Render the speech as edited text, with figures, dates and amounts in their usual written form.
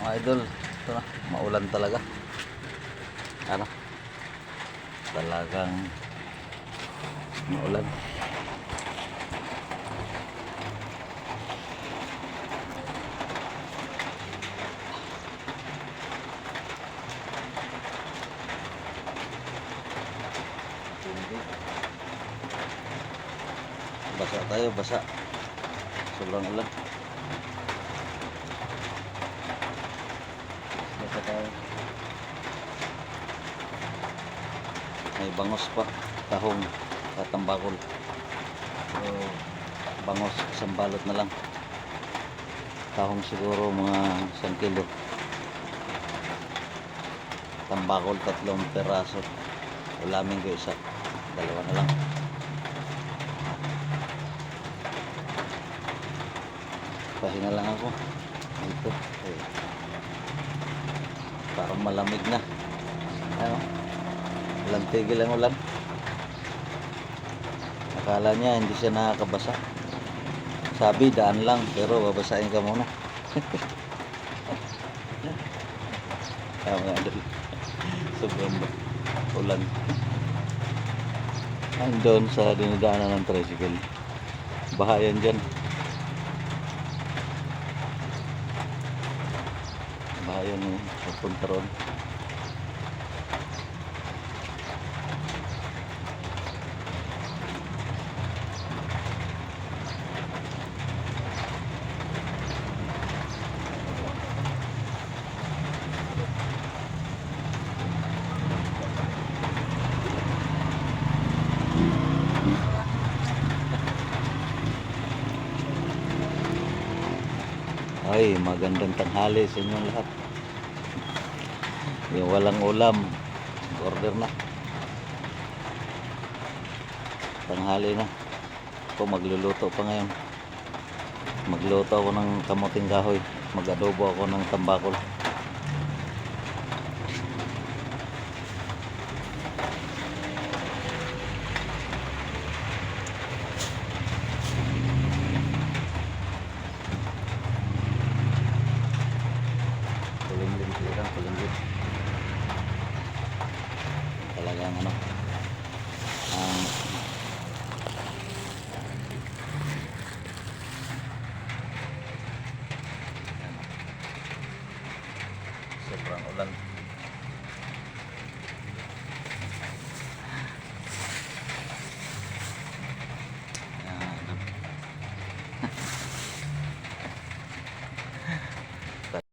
Mga idol, ito na, maulan talaga. Ano? Talagang maulan. Basa tayo, basa. Sobrang ulan. Basa tayo. May bangos pa, tahong, katambakol. So, bangos, isang balot na lang. Tahong siguro mga 1 kilo. Tambakol 3 peraso. Ulamin ko isa, 2 na lang. Pahinga lang ako dito. Parang malamig na. Ano? Walang tigil ang ulan. Akala niya hindi siya nakakabasa. Sabi daan lang, pero babasahin ka muna. Tama nga dali. Sobrang ulan. Andun sa dinadaanan ng tricycle. Bahayan dyan. Bahayan yung pupunta ron. Ay, magandang tanghali sa inyong lahat. Yung walang ulam, order na. Tanghali na. Ako magluluto pa ngayon. Magluto ako ng kamuting kahoy. Mag-adobo ako ng tambakol. Kulimlim. Talagang ano, sobrang ulan.